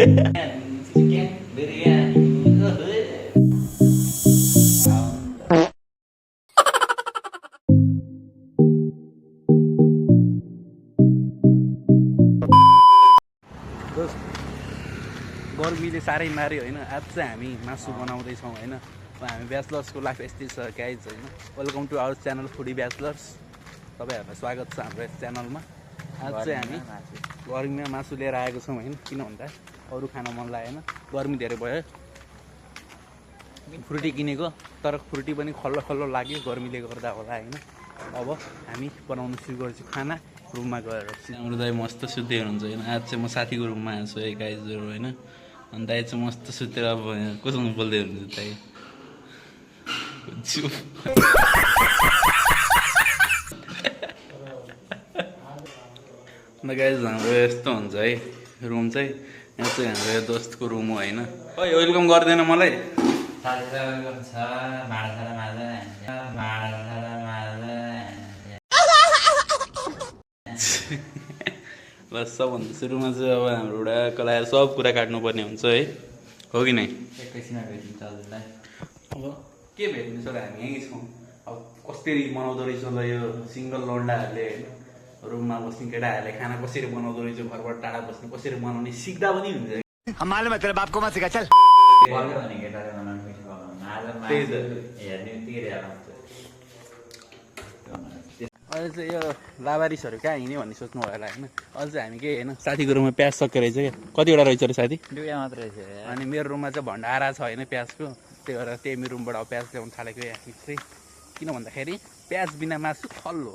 गर्मीले साह्रै मार्यो होइन। आज चाहिँ हामी मासु बनाउँदैछौँ होइन। हामी ब्याचलर्सको लाइफ यस्तै छ गाइज होइन। Welcome to our channel foodie bachelors. तपाईँहरूलाई स्वागत छ हाम्रो यस च्यानलमा। आज चाहिँ हामी गर्मीमा मासु लिएर आएको छौँ होइन। किन भन्दा अरू खान मन लागेन, गर्मी धेरै भयो। फ्रुटी किनेको, तर फ्रुटी पनि खल्लो खल्लो लाग्यो गर्मीले गर्दा होला होइन। अब हामी बनाउनु सुरु गर्छौँ खाना रुममा गएर। हाम्रो दाइ मस्त सुत्दै हुनुहुन्छ होइन। आज चाहिँ म साथीको रुममा आएको छु है गाइजहरू होइन। अनि दाइ चाहिँ मस्त सुतेर अब कोसँग बोल्दै हुनुहुन्छ दाइ। अन्त गाइज हाम्रो यस्तो हुन्छ है रुम चाहिँ। यहाँ चाहिँ हाम्रो यो दोस्तको रुम हो होइन। खै वेलकम गर्दैन मलाई। ल सबभन्दा सुरुमा चाहिँ अब हाम्रो एउटा कलाएर सब कुरा काट्नुपर्ने हुन्छ है, हो कि नै? एकैछिनमा भेटिन्छ हजुरलाई। अब के भेट्नु छ र हामी यहीँ छौँ। अब कसरी बनाउँदो रहेछ ल यो सिङ्गल लन्डाहरूले होइन। रुममा बस्ने केटाहरूले खाना कसरी बनाउँदो रहेछ, घरबाट टाढा बस्ने कसरी बनाउने सिक्दा पनि हुन्छ। मालूम है तेरे बाप को मत सिखा चल। अहिले चाहिँ यो लावारिसहरू कहाँ हिँड्यो भन्ने सोच्नु भयो होला होइन। अहिले चाहिँ हामी के होइन साथीको रुममा प्याज सकेको रहेछ क्या। कतिवटा रहेछ अरे साथी? दुईवटा मात्रै रहेछ। अनि मेरो रुममा चाहिँ भण्डारा छ होइन प्याजको। त्यही भएर त्यही मेरो रुमबाट प्याज ल्याउनु थालेको चाहिँ। किन भन्दाखेरि प्याज बिना मासु खल्लो।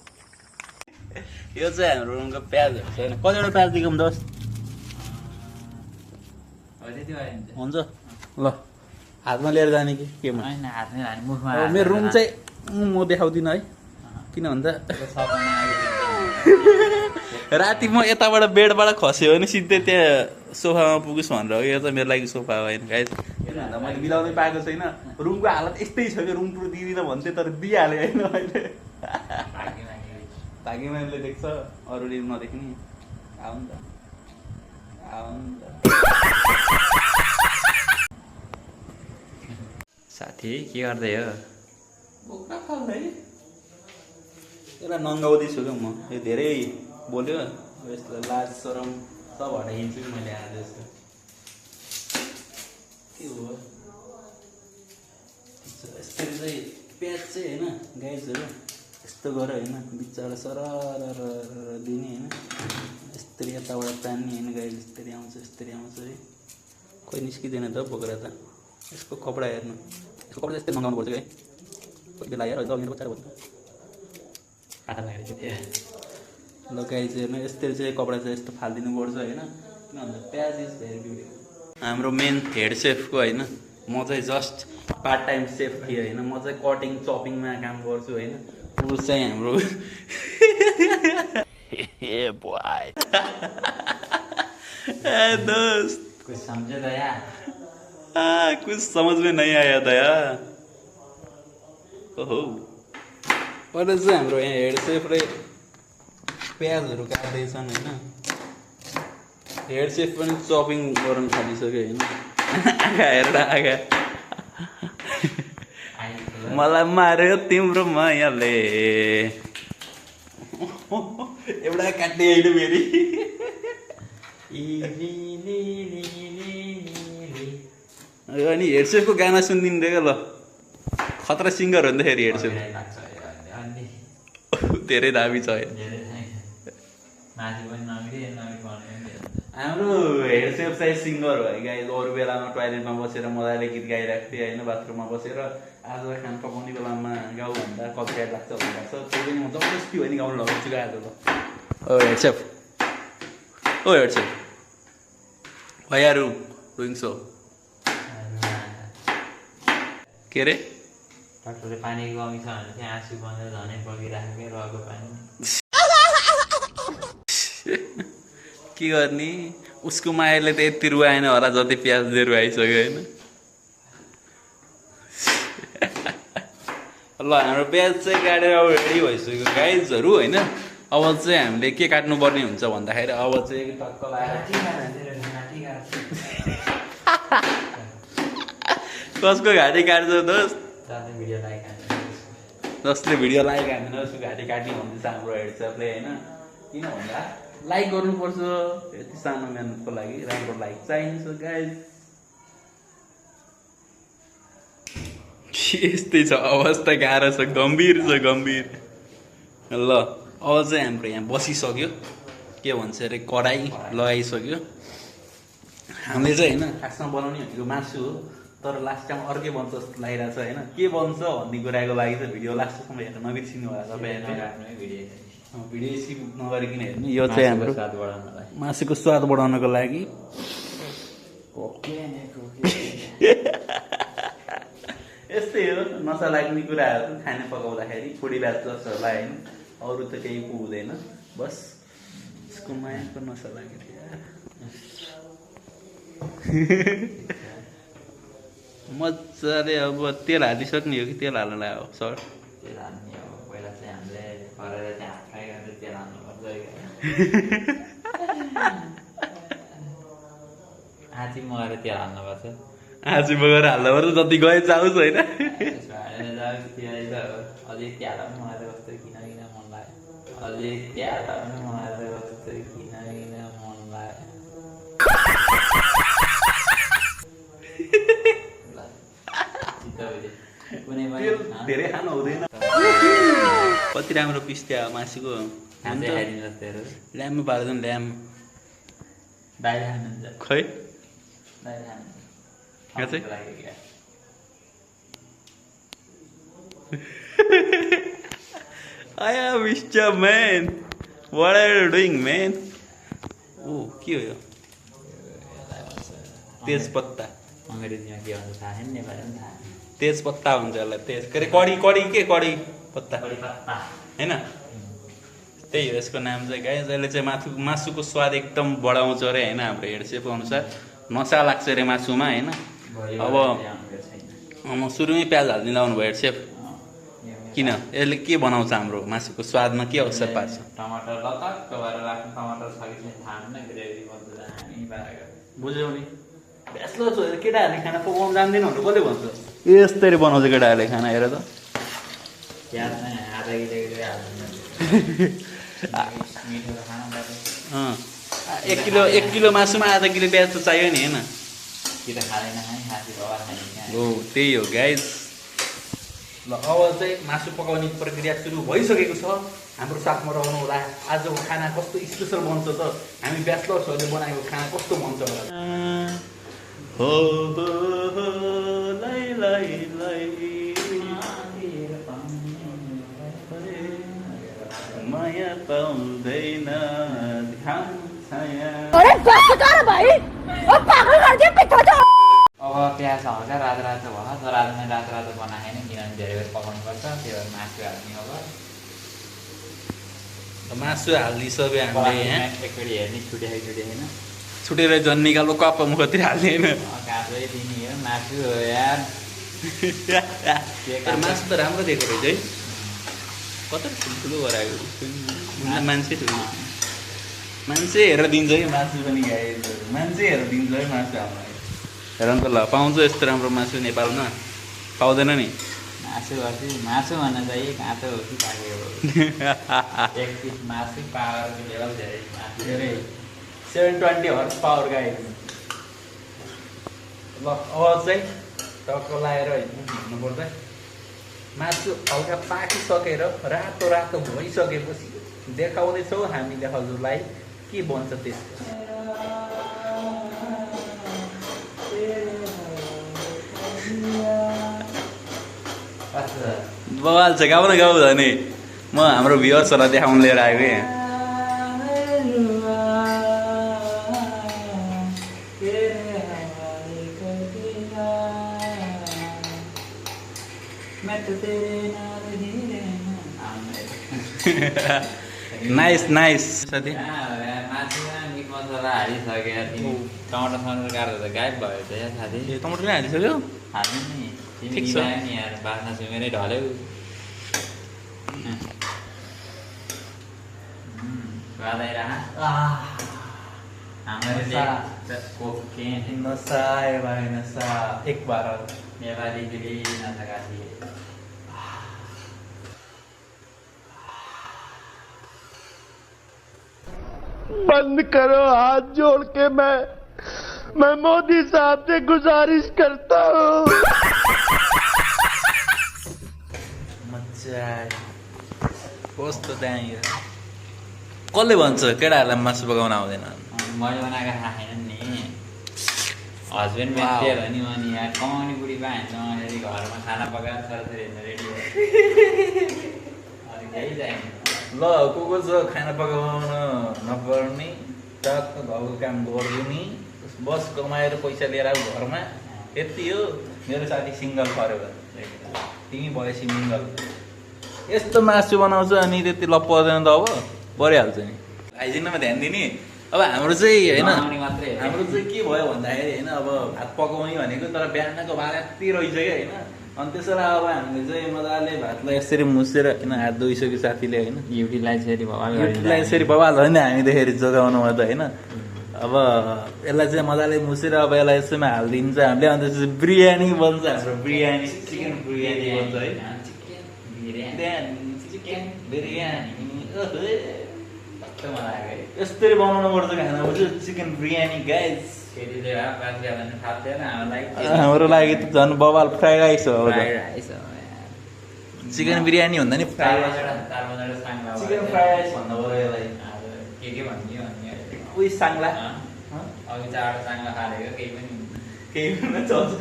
यो चाहिँ हाम्रो रुमको प्याजहरू छ होइन। कतिवटा प्याज दिएको दोस्त? हुन्छ ल हातमा लिएर जाने कि केमा? मेरो रुम चाहिँ म देखाउँदिनँ है। किन भन्दा राति म यताबाट बेडबाट खस्यो भने सिधै त्यहाँ सोफामा पुगोस् भनेर हो। यो चाहिँ मेरो लागि सोफा होइन गाइस। किन भन्दा मैले मिलाउनै पाएको छैन। रुमको हालत यस्तै छ कि रुम टुर दिँदिनँ भन्थेँ तर दिइहालेँ होइन अहिले। भाग्यमानले देख्छ, अरूले नदेख्ने। आऊ नि त आऊ नि त साथी के गर्दै हो? बोक्रा खाल्दै यसलाई नङ्गाउँदैछु क्या म। यो धेरै बोल्यो यसलाई लाज सरम सब हटाइदिन्छु कि मैले आज जस्तो। के हो यसरी चाहिँ प्याज चाहिँ होइन गाइजहरू यस्तो गर होइन, बिचबाट सरर दिने होइन। यस्तरी यताबाट तान्ने होइन गाइज। यस्तरी आउँछ यस्तरी आउँछ है। खोइ निस्किँदैन त बोक्रा त। यसको कपडा हेर्नु, यसको कपडा यस्तै नगाउनु पर्छ है। कोही बेला हेर मेरो बच्चा भन्नु ल गाइज हेर्नु यस्तरी चाहिँ कपडा चाहिँ यस्तो फालिदिनु पर्छ होइन। किन भन्दा प्याज इज भेरी ब्युटिफुल। हाम्रो मेन हेड सेफको होइन, म चाहिँ जस्ट पार्ट टाइम सेफ थिएँ होइन। म चाहिँ कटिङ चपिङमा काम गर्छु होइन। ऊ चाहिँ हाम्रो दोस्त कुछ समझो दया। कुछ समझ में नहीं आया दया। ओहो अहिले चाहिँ हाम्रो यहाँ हेड सेफले प्याजहरू काट्दैछन् होइन। हेड सेफ पनि चपिङ गर्नु थालिसक्यो होइन। आगा हेरेर आगा मलाई मार्यो तिम्रो मायाले। एउटा काट्ने होइन फेरि। अनि हेड सेफको गाना सुनिदिनु दिएको ल। खतरा सिङ्गर हो नि त फेरि हेड सेफ। धेरै दामी छ हाम्रो हेड सेफ चाहिँ सिङ्गर हो है गाइज। अरू बेलामा टोइलेटमा बसेर मजाले गीत गाइरहेको थिएँ होइन, बाथरुममा बसेर। आज खाना पकाउने बेलामा गाउँ भन्दा कपिराइट लाग्छ भन्नु लाग्छ। त्यो पनि म जबरजस्ती हो नि गाउनु लगाउँछु क्या आज। ल oh head safe, oh head safe, why are you doing so? के अरे डाक्टरले पानीको कमी छ भने चाहिँ आँसु बन्द झनै बगिरहेको रहेको पानी। के गर्ने उसको मायाले त यति रुवाएन होला जति प्याजले रुवाइसक्यो होइन। ल हाम्रो प्याज चाहिँ काटेर अब रेडी भइसक्यो गाइजहरू होइन। अब चाहिँ हामीले के काट्नुपर्ने हुन्छ भन्दाखेरि अब चाहिँ टक्क लगाएर कसको घाँटी काट्छ दोस्त जसले भिडियो लाइक जसले भिडियो लाइक हान्दैन उसको घाँटी काट्ने भन्दैछ हाम्रो हेडसपले होइन किन भन्दा लाइक गर्नुपर्छ यति सानो मेहनतको लागि राम्रो लाइक चाहिन्छ गाइस यस्तै छ अवस्था गाह्रो छ गम्भीर ल अब चाहिँ हाम्रो यहाँ बसिसक्यो के भन्छ अरे कराई लगाइसक्यो हामीले चाहिँ होइन खासमा बनाउने भनेको मासु हो तर लास्ट टाइम अर्कै बन्छ जस्तो लागिरहेको छ होइन के बन्छ भन्ने कुराको लागि चाहिँ भिडियो लास्टसम्म हेर्न नबिर्सिनु होला तपाईँहरूले भिडियो सिप नगरिकन हेर्नु यो चाहिँ हाम्रो स्वाद बढाउनलाई मासुको स्वाद बढाउनको लागि यस्तै हो नसा लाग्ने कुराहरू खाना पकाउँदाखेरि फुडी ब्याचलर्सहरूलाई होइन अरू त केही पो हुँदैन बस यसको मायाको नसा लाग्यो मजाले अब तेल हालिसक्ने हो कि तेल हाल्नलाई हो सर तेल हाल्ने अब पहिला चाहिँ हामीले गरेर चाहिँ हात फ्राई गरेर तेल हाल्नुपर्छ आँची मगाएर तेल हाल्नुपर्छ आँची बगेर हाल्नुपर्छ जति गए जाओस् होइन त्यसो हालेर जाओस् त्यो अझै त्याला पनि मगाएर कस्तो किन मन लाग्यो अझै त्याला पनि मगाएर कस्तो किन मन लाग्यो कुनै पनि धेरै खानु हुँदैन कति राम्रो पिस्tia मासुको ल्याम्प पार्दैन ल्याम्प बाहिर खानुहुन्छ खै बाहिर यहाँ चाहिँ I am Mr. Man. What are you doing, man? ओ के हो यो तेजपत्ता अङ्ग्रेजीमा के भन्छ थाहा छैन नेपालीमा थाहा तेजपत्ता भन्छ यसलाई तेज के अरे कडी कडी के कडी पत्ता पत्ता होइन त्यही हो यसको नाम चाहिँ गाइस यसले चाहिँ मासुको स्वाद एकदम बढाउँछ अरे होइन हाम्रो हेडसेपको अनुसार नसा लाग्छ अरे मासुमा होइन अब म सुरुमै प्याज हालिदिनु लाउनु भयो हेडसेप किन यसले के बनाउँछ हाम्रो मासुको स्वादमा के असर पार्छ टमाटर लतक्क भएर राख्नु टमाटर छ कि छैन थाहा हुन्न ग्रेभी बन्छ हामी बारेको बुझ्यौ नि ब्याचलर छोडेर केटाहरूले खाना पकाउनु जान्दैन भनेर कसले भन्छ यस्तरी बनाउँछ केटाहरूले खाना हेर त प्याज चाहिँ आधा किलो हाल्नु मिठो खाना एक किलो मासुमा आधा किलो प्याज त चाहियो नि होइन कि त खाँदैन खाने खाँसी बाबा खाने हो त्यही हो गाइस ल अब चाहिँ मासु पकाउने प्रक्रिया सुरु भइसकेको छ हाम्रो साथमा रहनु होला आजको खाना कस्तो स्पेसल बन्छ त हामी ब्याचलर्सहरूले बनाएको खाना कस्तो बन्छ होला हो लै लै लै माया पाउँदैन अरे बस कर भाई अब पागल कर दिया पिता तो अब प्याज हल्का रातो रातो भयो तर आज मैले रातो रातो बनाएन किनभने धेरै बेर पकाउनुपर्छ त्यो भएर मासु हाल्ने अब मासु हालिदिइसक्यो हामीले यहाँ एकचोटि हेर्ने छुट्याइ होइन छुटेर झन् निकाल्नु कप मुखतिर हाल्ने होइन काँचै दिने हो मासु हो यार तर मासु त राम्रो दिएको रहेछ है कता ठुल्ठुलो गराएको मान्छे ठुलो मान्छे हेरेर दिन्छ है मासु पनि गाइस मान्छे हेरेर दिन्छ है मासु हामीलाई हेर त ल पाउँछ यस्तो राम्रो मासु नेपालमा पाउँदैन नि मासु भन्न चाहिँ काँचो हो कि पाकेको हो एक पिस मासु पावरको लेभल धेरै धेरै 720 हर्स पावर गाइस ल अब चाहिँ टक्क लाएर भन्नुपर्छ मासु हल्का पाकिसकेर रातो रातो भइसकेपछि देखाउनेछौँ हामीले हजुरलाई के बन्छ त्यसको बवाल छ गाउँ न गाउँ भने म हाम्रो भ्युअर्सहरूलाई देखाउनु लिएर आएको यहाँ नाइस नाइस साथी मासुमा मिट मसला हालिसक्यो तिमी टमाटर समाटर गाह्रो त गायब भयो त या साथी टमाटर पनि हालिसक्यो हाल्नु नि तिमी ठिक छ। मिलायो नि यार बाख्ना सुँगेरै ढल्यौ स्वाद आइरह हामीले कोकेन नसा ए भाइ नसा एक बार नेपाली दिदी नसका थिए बंद करो हाथ जोड़ के मैं मोदी साहब से गुजारिश करता हूँ मजा आयो कस्तो दामी कसले भन्छ केटाहरूलाई मासु पकाउन आउँदैन मैले बनाएको खाएन नि हस्बेन्ड मेन्टेल हो नि अनि यहाँ कमाउने बुढी पाइन्छ उहाँले घरमा खाना पकाएर छोराछोरी हेर्न रेडी हो अनि केही चाहिएन ल को छ खाना पकाउन नपर्ने टक्क घरको काम गरिदिने बस कमाएर पैसा लिएर आऊ घरमा यति हो मेरो साथी सिङ्गल पऱ्यो भने तिमी भएपछि मिङ्गल यस्तो मासु बनाउँछ अनि त्यति ल पर्दैन त अब परिहाल्छ नि हाइजिनमा ध्यान दिने अब हाम्रो चाहिँ होइन बनाउने मात्रै हो। हाम्रो चाहिँ के भयो भन्दाखेरि होइन अब भात पकाउने भनेको तर बिहानको भात यति रहेछ कि होइन अनि त्यसैलाई अब हामीले चाहिँ मजाले भातलाई यसरी मुसेर होइन हात धोइसक्यो साथीले होइन युटिलाइज फेरि भवाल यसलाई यसरी बवाल हो नि हामी देखेर जोगाउनुमा त होइन अब यसलाई चाहिँ मजाले मुसेर अब यसलाई यसैमा हालिदिन्छ हामीले अन्त त्यसपछि बिरयानी बन्छ हाम्रो बिरयानी चिकन बिरयानी बन्छ है चिकन बिरयानी यस्तरी बनाउनु पर्छ खाना बुझ्यो चिकन बिरयानी गाइस हाम्रो लागि त झन् बवाल फ्राई राइस हो चिकन बिरयानी भन्दा नि fry rice chicken fry rice भन्नु पऱ्यो यसलाई के भन्ने उही साङ्ला अघि चाँडो चाङ्ला खालेको केही पनि चल्छ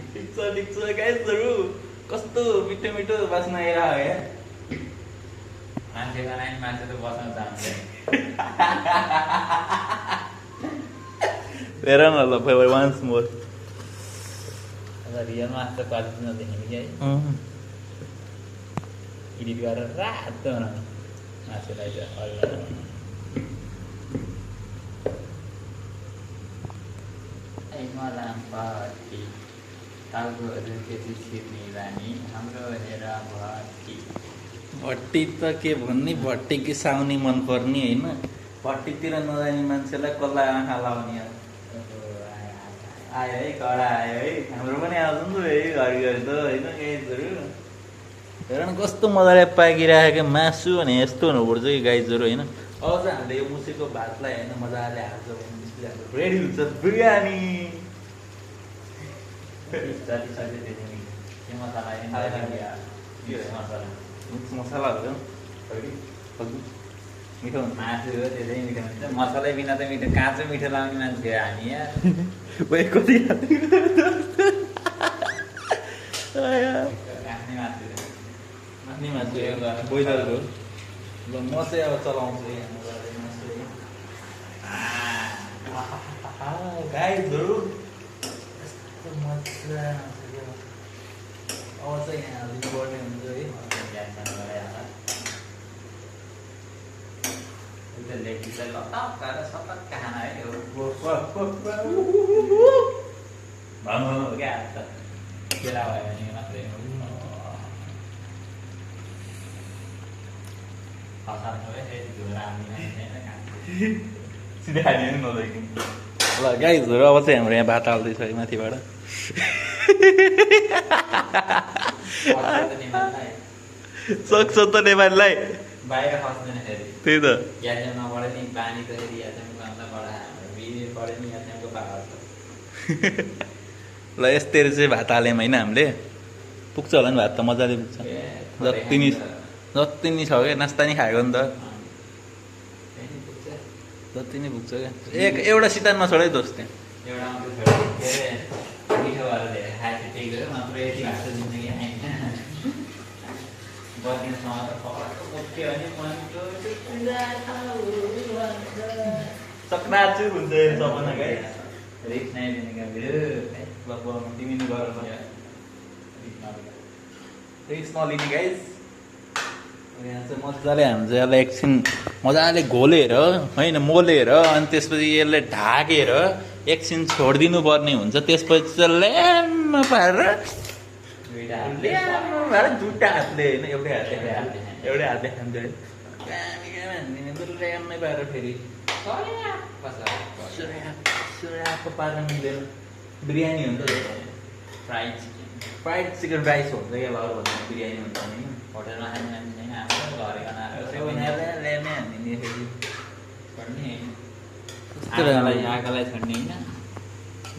ठिक छ गाइसहरू कस्तो मिठो मिठो बास्ना आइरह्यो क्या मान्छेको लागि मान्छे त बस्न चाहन्छ हेर न ल वान्स मोर रियल माछ त क्वालिटी नदेख्ने कि है एडिट गरेर रातो बनाउनु मासुलाई चाहिँ मलामपट्टि टाउकोहरू त्यति छिर्ने बानी हाम्रो हेर भट्टी भट्टी त के भन्ने भट्टी कि साउनी मनपर्ने होइन भट्टीतिर नजाने मान्छेलाई कसलाई आँखा लाउने आयो है कडा आयो है हाम्रो पनि आउँछ नि त है घरिघरि त होइन गाइजहरू हेर न कस्तो मजाले पाकिरहेको मासु भने यस्तो हुनुपर्छ कि गाइजहरू होइन अब चाहिँ हामीले यो मुसेको भातलाई होइन मजाले हाल्छ भने हाम्रो रेडी हुन्छ बिरयानी जति सक्यो त्यति के मसला मसला मिक्स मसलाहरू मिठो हुन्छ मासु हो त्यो चाहिँ मिठो हुन्छ मसलै बिना त मिठो काँचो मिठो लाउने मान्छे हो हामी यार कति आफ्नै मासु आफ्नै मासु बोइलरको ल म चाहिँ अब चलाउँछु गाईहरू यस्तो मजा अब चाहिँ यहाँ हालिदिनु पर्ने हुन्छ है सिधै हालिदिनु नदेखि ल गाइजहरू अब चाहिँ हाम्रो यहाँ भात हाल्दैछ है माथिबाट सक्छ त नेपालीलाई बाहिर खस्दैन फेरि त्यही त याच्यामा पढ्यो नि पानी त फेरि याच्यामा अन्त पढा बिर पढ्यो नि याच्याको पावर ल यस्तरी चाहिँ भात हाल्यौँ होइन हामीले पुग्छ होला नि भात त मजाले पुग्छ जति नि छ क्या नास्ता नि खाएको नि त जति नै पुग्छ क्या एउटा सितानमा छोडै दोस् त्यहाँ एउटा मात्रै छोड्यो के अरे मिठो भएर धेरै खाएको त्यही हो नत्र यति भएको जिन्दगी आएन बस्नेसँग त पकाएको ओके भने सक्नाचु हुन्छ सपना गाई रिक्स नै दिने क्या तिमी नि गर रिक्स नलिने गाइस यहाँ चाहिँ मजाले हामी चाहिँ यसलाई एकछिन मजाले घोलेर होइन मोलेर अनि त्यसपछि यसलाई ढाकेर एकछिन छोडिदिनु पर्ने हुन्छ त्यसपछि चाहिँ ल्याम्म पारेर दुईवटा हातले होइन एउटै हातले खान्छ है ऱ्यामै पाएर फेरि सुराको पार्न मिल्दैन बिरयानी हुन्छ fried chicken fried chicken rice हुन्छ क्या लर भन्दा बिरयानी हुन्छ नि होटलमा खाने मान्छे छैन हाम्रो घरै त्यो बनाएर बनाएर ल्याएमै हान्ने फेरि छोड्ने कस्तो राम्रो। आँखालाई छोड्ने होइन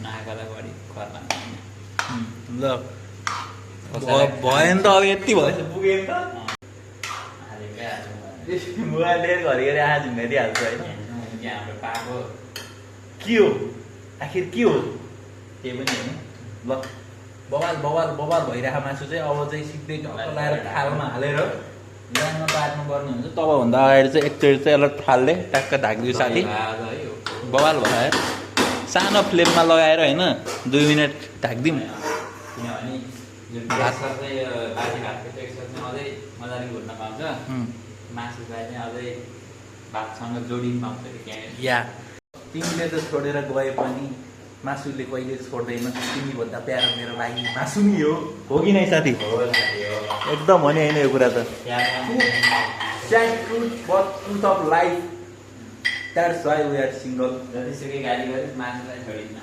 नआँखालाई बढी खर्ला ल भयो नि त अब यति भएछ पुग्यो नि त मोबाइल लिएर घरिघरि आज झुङ्गाइदिइहाल्छ होइन हाम्रो पाएको के हो आखिर के हो केही पनि होइन ल बवाल बवाल बवाल भइरहेको मासु चाहिँ अब चाहिँ सिधै ढक्क लाएर थालमा हालेर ल्याङमा पार्नुपर्ने हुन्छ तबभन्दा अगाडि चाहिँ एकचोटि चाहिँ यसलाई थालले ट्याक्क ढाकिदियो साथी बवाल भयो सानो फ्लेममा लगाएर होइन 2 मिनट ढाकिदिउँ किनभने जुन टेक्सचर चाहिँ यो बाजी भातको टेक्सचर चाहिँ अझै मजाले घुट्न पाउँछ मासुलाई चाहिँ अझै भातसँग जोडिन पाउँछ कि या तिमीले त छोडेर गए पनि मासुले कहिले छोड्दैन तिमीभन्दा प्यारो मेरो लागि मासु नि हो कि नै साथी एकदम हो नि होइन यो कुरा त truth of life that's why we are single जतिसुकै गाली गरे मासुलाई छोडिन्न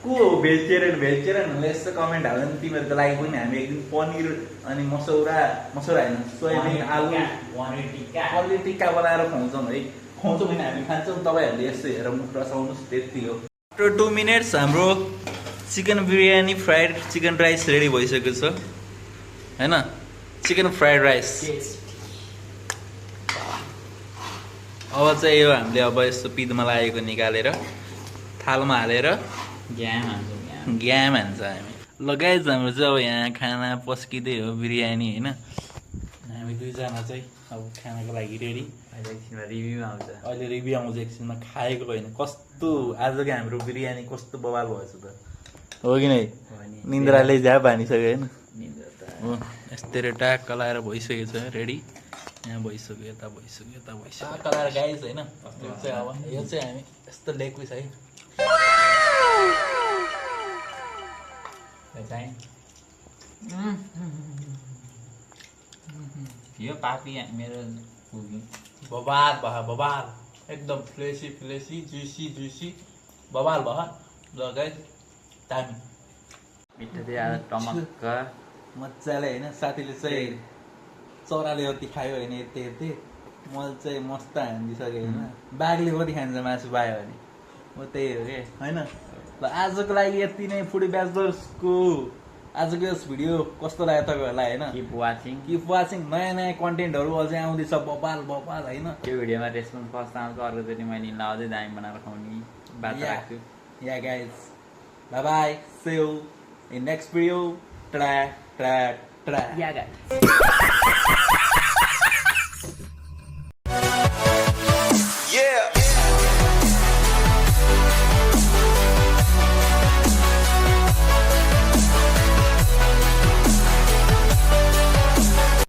को हो भेजिटेरियनहरूले यस्तो कमेन्ट हाल्यो भने तिमीहरूको लागि पनि हामी एक दिन पनिर अनि मसौरा होइन सोयाबिन आलु पनिर टिक्का पनिर टिक्का बनाएर खुवाउँछौँ है खुवाउँछौँ भने हामी खान्छौँ तपाईँहरूले यस्तो हेरेर मुख रसाउनुहोस् त्यति हो आफ्टर 2 मिनट्स हाम्रो chicken biryani fried chicken rice ready भइसकेको छ होइन चिकन फ्राइड राइस अब चाहिँ यो हामीले अब यस्तो पिदमा लागेको निकालेर थालमा हालेर ग्याम हान्छौँ ग्याम हान्छ हामी लगाइज हाम्रो चाहिँ अब यहाँ खाना पस्किँदै हो बिरयानी होइन हामी दुईजना चाहिँ अब खानाको लागि रेडी अहिले एकछिनमा रिभ्यू आउँछ अहिले रिभ्यू आउँछ एकछिनमा खाएको होइन कस्तो आजको हाम्रो बिरयानी कस्तो बवाल भएछ त हो कि नै निन्द्राले झ्याप हानिसक्यो होइन हो यस्तै ट्याक्क लाएर भइसकेको छ रेडी यहाँ भइसक्यो यता भइसक्यो यता भइसक्यो ट्याक्क लाएर गाइस होइन यो चाहिँ अब यो चाहिँ हामी यस्तो लेग पिस है यो पापी मेरो पुग्यो बवाल भयो बवाल एकदम फ्लेसी जुसी बवाल भयो ल गाइस दामी मिठो चाहिँ आज टमक्क मजाले होइन साथीले चाहिँ चराले कति खायो भने यति मैले चाहिँ मस्त हानिदिइसकेँ होइन बाघले कति खान्छ मासु पायो भने म त्यही हो कि होइन ल आजको लागि यति नै फुडी ब्याचलर्सको आजको यस भिडियो कस्तो लाग्यो तपाईँहरूलाई होइन किप वाचिङ नयाँ कन्टेन्टहरू अझै आउँदैछ बवाल होइन त्यो भिडियोमा रेस्पोन्स फर्स्ट आउँछ अर्कोचोटि मैले यिनलाई अझै दामी बनाएर खुवाउने बाटो राख्छु या guys bye see you in next video ट्रा या गाइस